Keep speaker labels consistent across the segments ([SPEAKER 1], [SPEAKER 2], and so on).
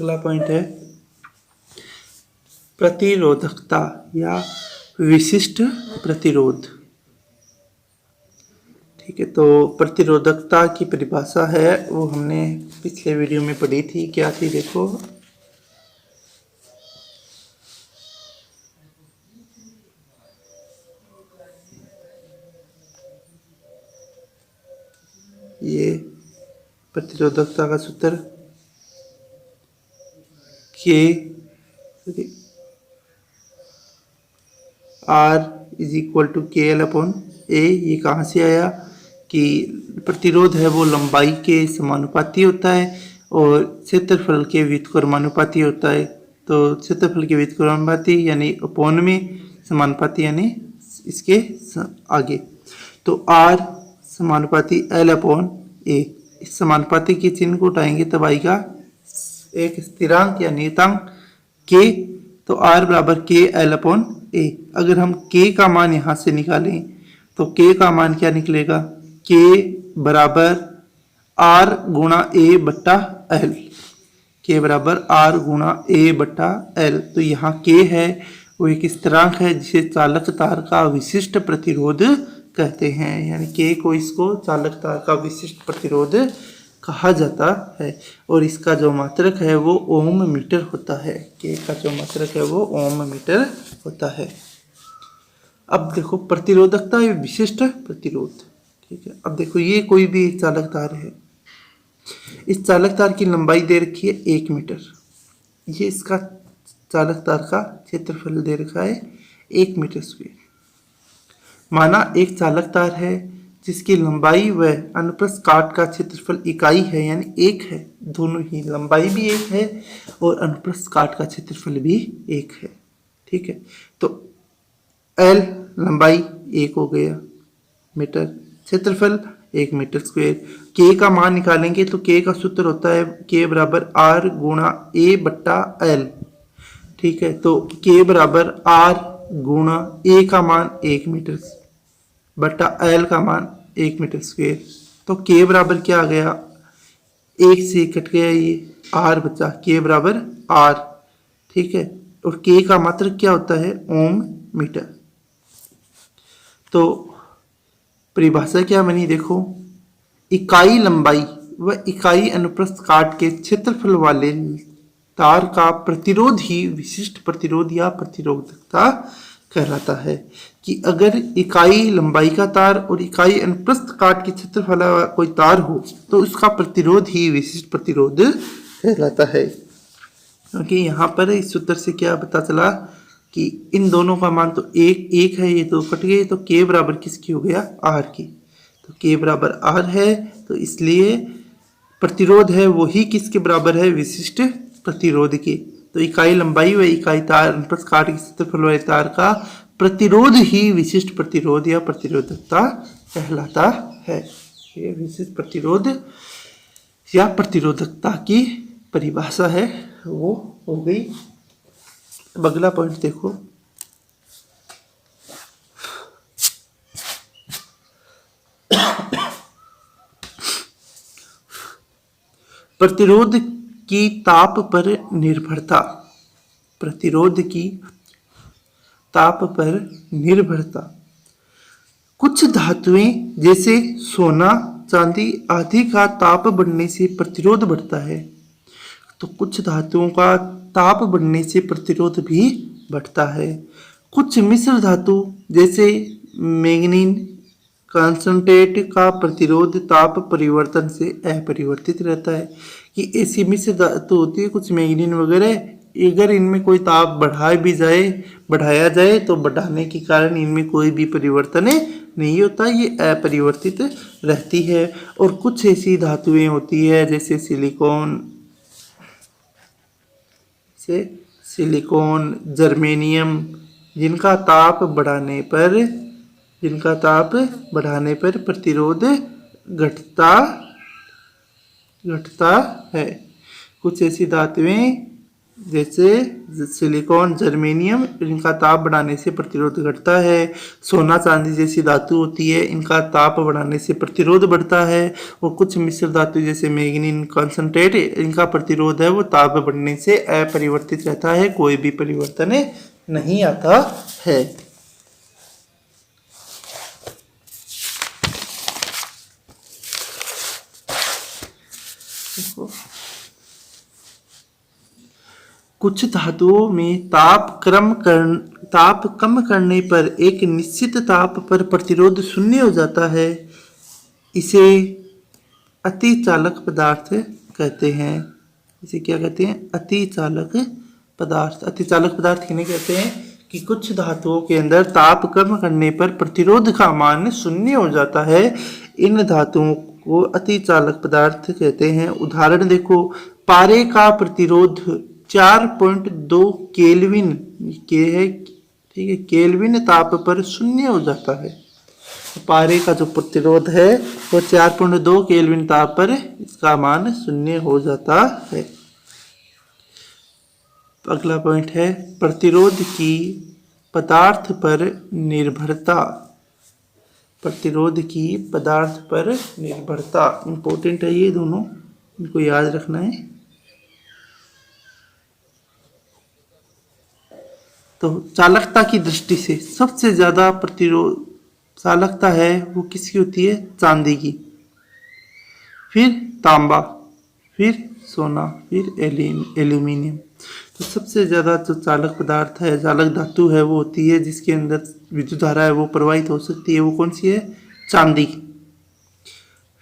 [SPEAKER 1] अगला पॉइंट है प्रतिरोधकता या विशिष्ट प्रतिरोध। ठीक है, तो प्रतिरोधकता की परिभाषा है वो हमने पिछले वीडियो में पढ़ी थी। क्या थी देखो, ये प्रतिरोधकता का सूत्र के R इज इक्वल टू के एल अपॉन ए। ये कहाँ से आया कि प्रतिरोध है वो लंबाई के समानुपाती होता है और क्षेत्रफल के व्युत्क्रमानुपाती होता है। तो क्षेत्रफल के व्युत्क्रमानुपाती यानी अपॉन में समानुपाती यानी इसके आगे। तो R समानुपाती L अपॉन ए। इस समानुपाती के चिन्ह को उठाएंगे तब आएगा एक स्थिरांक या नियतांक K। तो R बराबर के एल अपॉन ए। अगर हम K का मान यहाँ से निकालें तो K का मान क्या निकलेगा, K बराबर R गुणा ए बट्टा एल। K बराबर R गुणा ए बट्टा एल। तो यहाँ K है वो एक स्थिरांक है जिसे चालक तार का विशिष्ट प्रतिरोध कहते हैं, यानी K को इसको चालक तार का विशिष्ट प्रतिरोध कहा जाता है। और इसका जो मात्रक है वो ओम मीटर होता है। K का जो मात्रक है वो ओम मीटर होता है। अब देखो प्रतिरोधकता या विशिष्ट प्रतिरोध। ठीक है, अब देखो ये कोई भी चालक तार है, इस चालक तार की लंबाई दे रखी है 1 मीटर। ये इसका चालक तार का क्षेत्रफल दे रखा है 1 मीटर स्क्वायर। माना एक चालक तार है जिसकी लंबाई व अनुप्रस्थ काट का क्षेत्रफल इकाई है, यानी 1 है। दोनों ही लंबाई भी 1 है और अनुप्रस्थ काट का क्षेत्रफल भी 1 है। ठीक है, तो L लंबाई 1 हो गया मीटर, क्षेत्रफल 1 मीटर स्क्वायर। K का मान निकालेंगे तो K का सूत्र होता है K बराबर R गुणा ए बट्टा एल। ठीक है, तो K बराबर R गुणा ए का मान 1 मीटर बट्टा एल का मान 1 मीटर स्क्वायर। तो K बराबर क्या आ गया, 1 से कट गया ये R बचा, K बराबर R। ठीक है, और K का मात्रक क्या होता है, ओम मीटर। तो परिभाषा क्या बनी देखो, इकाई लंबाई व इकाई अनुप्रस्थ काट के क्षेत्रफल वाले तार का प्रतिरोध ही विशिष्ट प्रतिरोध या प्रतिरोधकता कहलाता है। कि अगर इकाई लंबाई का तार और इकाई अनुप्रस्थ काट के क्षेत्रफल वाला कोई तार हो तो उसका प्रतिरोध ही विशिष्ट प्रतिरोध कहलाता है। क्योंकि यहाँ पर इस सूत्र से क्या पता चला कि इन दोनों का मान तो एक है, ये तो कट गए, तो K बराबर किसकी हो गया, R की। तो K बराबर R है, तो इसलिए प्रतिरोध है वही किसके बराबर है, विशिष्ट प्रतिरोध के। तो इकाई लंबाई व इकाई तार अनुप्रस्थ काट के क्षेत्रफल वाले तार का प्रतिरोध ही विशिष्ट प्रतिरोध या प्रतिरोधकता कहलाता है। ये विशिष्ट प्रतिरोध या प्रतिरोधकता की परिभाषा है वो हो गई। अब अगला पॉइंट देखो, प्रतिरोध की ताप पर निर्भरता। प्रतिरोध की ताप पर निर्भरता। कुछ धातुएं जैसे सोना चांदी आदि का ताप बढ़ने से प्रतिरोध बढ़ता है, तो कुछ धातुओं का ताप बढ़ने से प्रतिरोध भी बढ़ता है। कुछ मिश्र धातु जैसे मैंगनीज कंसंट्रेट का प्रतिरोध ताप परिवर्तन से अपरिवर्तित रहता है। कि ऐसी मिश्र धातु होती है कुछ मैंगनीज वगैरह, अगर इनमें कोई ताप बढ़ाया जाए तो बढ़ाने के कारण इनमें कोई भी परिवर्तन नहीं होता, ये अपरिवर्तित रहती है। और कुछ ऐसी धातुएं होती है जैसे सिलिकॉन जर्मेनियम, जिनका ताप बढ़ाने पर प्रतिरोध घटता है। कुछ ऐसी धातुएं जैसे सिलिकॉन, जर्मेनियम, इनका ताप बढ़ाने से प्रतिरोध घटता है। सोना, चांदी जैसी धातु होती है, इनका ताप बढ़ाने से प्रतिरोध बढ़ता है। और कुछ मिश्र धातु जैसे मैग्नीन कॉन्सेंट्रेट, इनका प्रतिरोध है वो ताप बढ़ने से अपरिवर्तित रहता है, कोई भी परिवर्तन नहीं आता है। कुछ धातुओं में ताप कम करने पर एक निश्चित ताप पर प्रतिरोध शून्य हो जाता है। इसे अतिचालक पदार्थ कहते हैं। इसे क्या कहते हैं? अतिचालक पदार्थ। अतिचालक पदार्थ किन्हें कहते हैं? कि कुछ धातुओं के अंदर ताप कम करने पर प्रतिरोध का मान शून्य हो जाता है। इन धातुओं को अतिचालक पदार्थ कहते हैं। उदाहरण देखो, पारे का प्रतिरोध 4.2 केल्विन के है, ठीक है, केल्विन ताप पर शून्य हो जाता है। पारे का जो प्रतिरोध है वो 4.2 केल्विन ताप पर इसका मान शून्य हो जाता है। अगला पॉइंट है प्रतिरोध की पदार्थ पर निर्भरता। प्रतिरोध की पदार्थ पर निर्भरता इंपॉर्टेंट है, ये दोनों इनको याद रखना है। तो चालकता की दृष्टि से सबसे ज्यादा प्रतिरोध चालकता है वो किसकी होती है? चांदी की, फिर तांबा, फिर सोना, फिर एल्यूमिनियम। तो सबसे ज्यादा जो चालक पदार्थ है, चालक धातु है, वो होती है जिसके अंदर विद्युत धारा है वो प्रवाहित हो सकती है, वो कौन सी है? चांदी,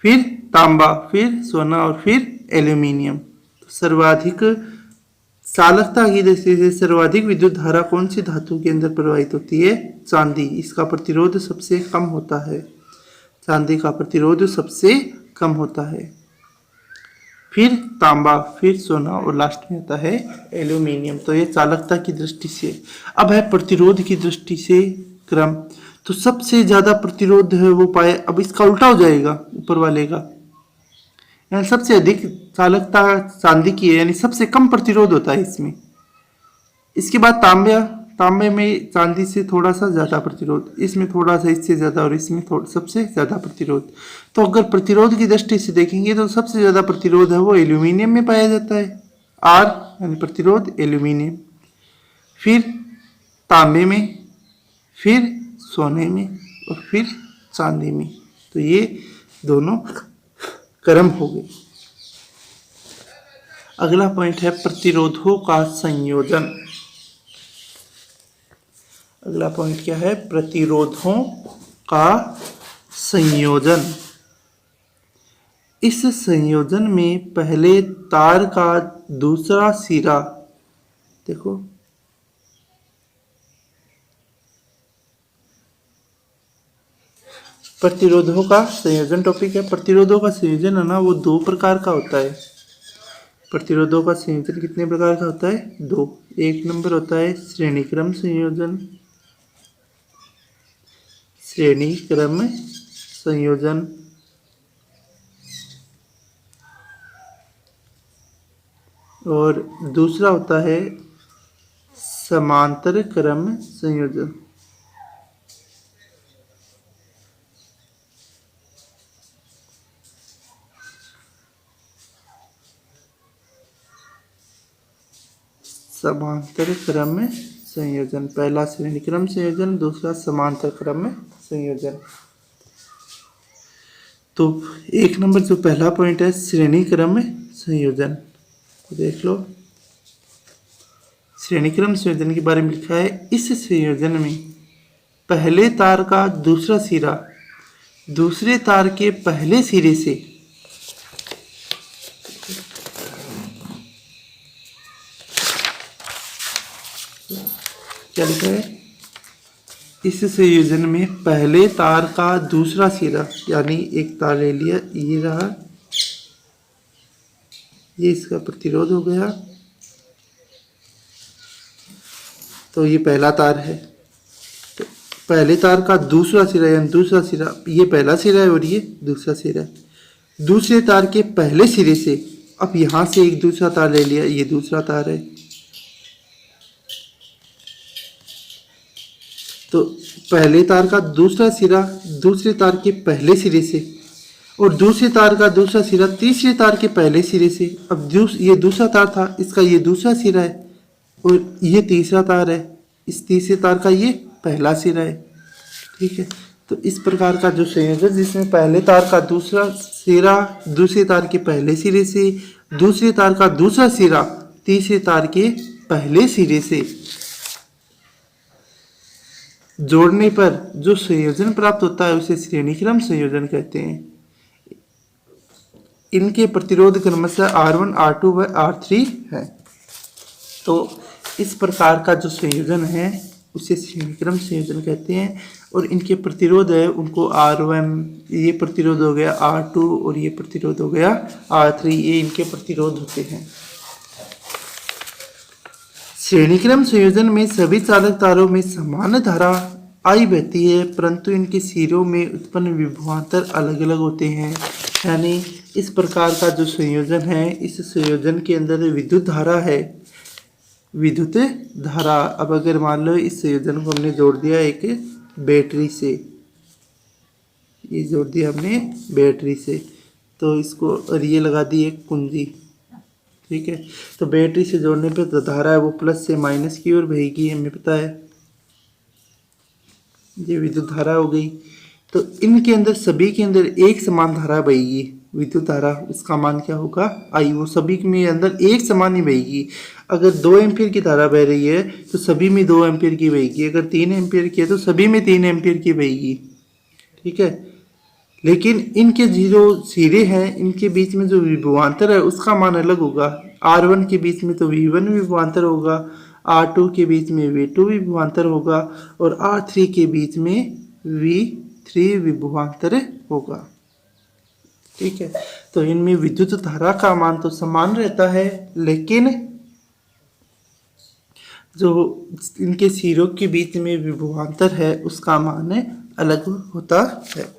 [SPEAKER 1] फिर तांबा, फिर सोना और फिर एल्यूमिनियम। तो सर्वाधिक चालकता की दृष्टि से सर्वाधिक विद्युत धारा कौन सी धातु के अंदर प्रवाहित होती है? चांदी। इसका प्रतिरोध सबसे कम होता है, चांदी का प्रतिरोध सबसे कम होता है, फिर तांबा, फिर सोना और लास्ट में होता है एल्यूमिनियम। तो ये चालकता की दृष्टि से। अब है प्रतिरोध की दृष्टि से क्रम। तो सबसे ज्यादा प्रतिरोध है वो पाए, अब इसका उल्टा हो जाएगा ऊपर वाले का, यानी सबसे अधिक चालकता चांदी की है, यानी सबसे कम प्रतिरोध होता है इसमें। इसके बाद तांबे में चांदी से थोड़ा सा ज्यादा प्रतिरोध, इसमें थोड़ा सा इससे ज्यादा और इसमें सबसे ज्यादा प्रतिरोध। तो अगर प्रतिरोध की दृष्टि से देखेंगे तो सबसे ज्यादा प्रतिरोध है वो एल्यूमिनियम में पाया जाता है, आर यानी प्रतिरोध एल्यूमिनियम, फिर तांबे में, फिर सोने में और फिर चांदी में। तो ये दोनों क्रम हो गए। अगला पॉइंट है प्रतिरोधों का संयोजन। अगला पॉइंट क्या है? प्रतिरोधों का संयोजन। इस संयोजन में पहले तार का दूसरा सिरा, देखो प्रतिरोधों का संयोजन टॉपिक है। प्रतिरोधों का संयोजन है ना, वो दो प्रकार का होता है। प्रतिरोधों का संयोजन कितने प्रकार का होता है? दो। एक नंबर होता है श्रेणी क्रम संयोजन, श्रेणी क्रम संयोजन, और दूसरा होता है समांतर क्रम संयोजन। समांतर क्रम संयोजन, पहला श्रेणी क्रम संयोजन, दूसरा समांतर क्रम संयोजन। तो एक नंबर जो पहला पॉइंट है श्रेणी क्रम संयोजन, देख लो। श्रेणी क्रम संयोजन के बारे में लिखा है, इस संयोजन में पहले तार का दूसरा सिरा दूसरे तार के पहले सिरे से क्या लिखा है? इस संयोजन में पहले तार का दूसरा सिरा, यानी एक तार ले लिया, ये रहा, ये इसका प्रतिरोध हो गया, तो ये पहला तार है। तो पहले तार का दूसरा सिरा यानी दूसरा सिरा, ये पहला सिरा है और ये दूसरा सिरा है। दूसरे तार के पहले सिरे से अब यहाँ से एक दूसरा तार ले लिया, ये दूसरा तार है, तो पहले तार का दूसरा सिरा दूसरे तार के पहले सिरे से और दूसरे तार का दूसरा सिरा तीसरे तार के पहले सिरे से। अब ये दूसरा तार था, इसका ये दूसरा सिरा है और ये तीसरा तार है, इस तीसरे तार का ये पहला सिरा है। ठीक है, तो इस प्रकार का जो संयोजन जिसमें पहले तार का दूसरा सिरा दूसरे तार के पहले सिरे से, दूसरे तार का दूसरा सिरा तीसरे तार के पहले सिरे से जोड़ने पर जो संयोजन प्राप्त होता है उसे श्रेणीक्रम संयोजन कहते हैं। इनके प्रतिरोध क्रमशः R1, R2 व R3 है। तो इस प्रकार का जो संयोजन है उसे श्रेणीक्रम संयोजन कहते हैं और इनके प्रतिरोध है उनको R1, ये प्रतिरोध हो गया R2 और ये प्रतिरोध हो गया R3, ये इनके प्रतिरोध होते हैं। श्रेणीक्रम संयोजन में सभी चालक तारों में समान धारा I बहती है परंतु इनके सिरों में उत्पन्न विभवांतर अलग अलग होते हैं। यानी इस प्रकार का जो संयोजन है, इस संयोजन के अंदर विद्युत धारा है, विद्युत धारा। अब अगर मान लो इस संयोजन को हमने जोड़ दिया एक बैटरी से, ये जोड़ दिया हमने बैटरी से, तो इसको और ये लगा दी एक कुंजी। ठीक है, तो बैटरी से जोड़ने पे तो धारा है वो प्लस से माइनस की ओर बहेगी, हमें पता है, ये विद्युत धारा हो गई। तो इनके अंदर सभी के अंदर एक समान धारा बहेगी, विद्युत धारा, उसका मान क्या होगा I, वो सभी में अंदर एक समान ही बहेगी। अगर 2 एम्पीयर की धारा बह रही है तो सभी में 2 एम्पीयर की बहेगी, अगर 3 एम्पीयर की है तो सभी में 3 एम्पीयर की बहेगी। ठीक है, लेकिन इनके जो सिरे हैं इनके बीच में जो विभवांतर है उसका मान अलग होगा। R1 के बीच में तो V1 विभवांतर होगा, R2 के बीच में V2 विभवांतर होगा और R3 के बीच में V3 विभवांतर होगा। ठीक है, तो इनमें विद्युत धारा का मान तो समान रहता है लेकिन जो इनके सिरों के बीच में विभवांतर है उसका मान अलग होता है।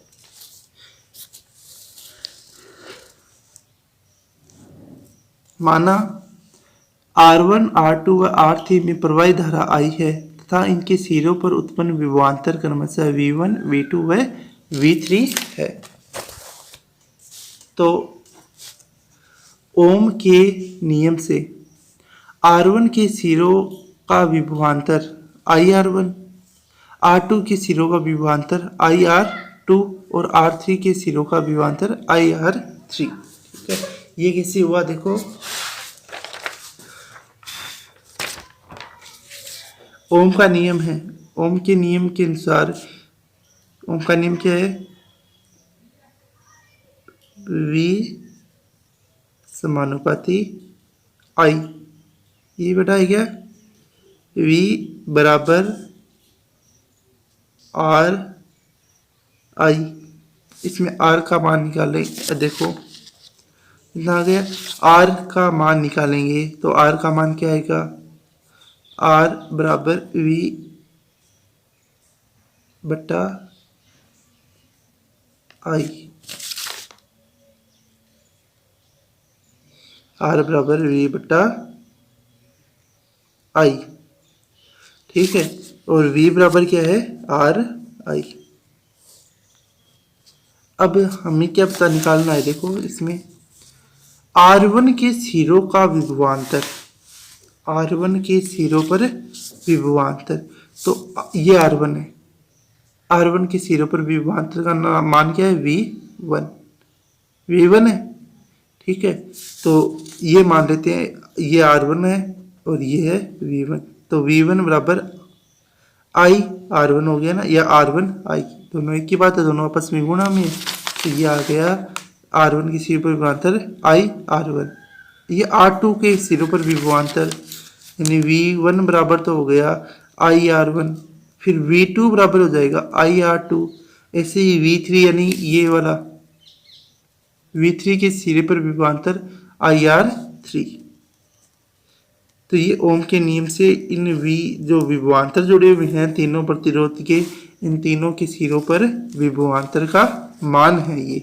[SPEAKER 1] माना R1, R2 व R3 में प्रवाहित धारा I है तथा इनके सिरों पर उत्पन्न विभवांतर क्रमशः V1, V2 व V3 है। तो ओम के नियम से R1 के सिरों का विभवांतर IR1, R2 के सिरों का विभवांतर IR2 और R3 के सिरों का विभवांतर IR3। ठीक है, ये कैसे हुआ देखो, ओम का नियम है, ओम के नियम के अनुसार, ओम का नियम क्या है, V समानुपाती I, ये बेटा है क्या, V बराबर R I, इसमें R का मान निकालें, देखो इतना आ गया, R का मान निकालेंगे तो R का मान क्या आएगा, R बराबर V बटा I, R बराबर V बटा I। ठीक है, और V बराबर क्या है, R I। अब हमें क्या पता निकालना है, देखो इसमें R1 के सिरों का विभवांतर, R1 के सिरों पर विभवांतर, तो ये R1 है, R1 के सिरों पर विभवांतर का मान क्या है, V1, V1 है। ठीक है, तो ये मान लेते हैं, ये R1 है और ये है V1, तो V1 बराबर I R1 हो गया ना, या R1 I, दोनों एक ही बात है, दोनों आपस में गुणा में। तो ये आ गया R1 के सिरों पर विभवांतर I R1, ये R2 के सिरों पर विभवांतर यानी V1 बराबर तो हो गया I R1, फिर V2 बराबर हो जाएगा I R2, ऐसे ही V3 यानी ये वाला V3 के सिरे पर विभवांतर IR3। तो ये ओम के नियम से इन जो विभवांतर जुड़े हुए हैं तीनों प्रतिरोध के, इन तीनों के सिरों पर विभवांतर का मान है ये।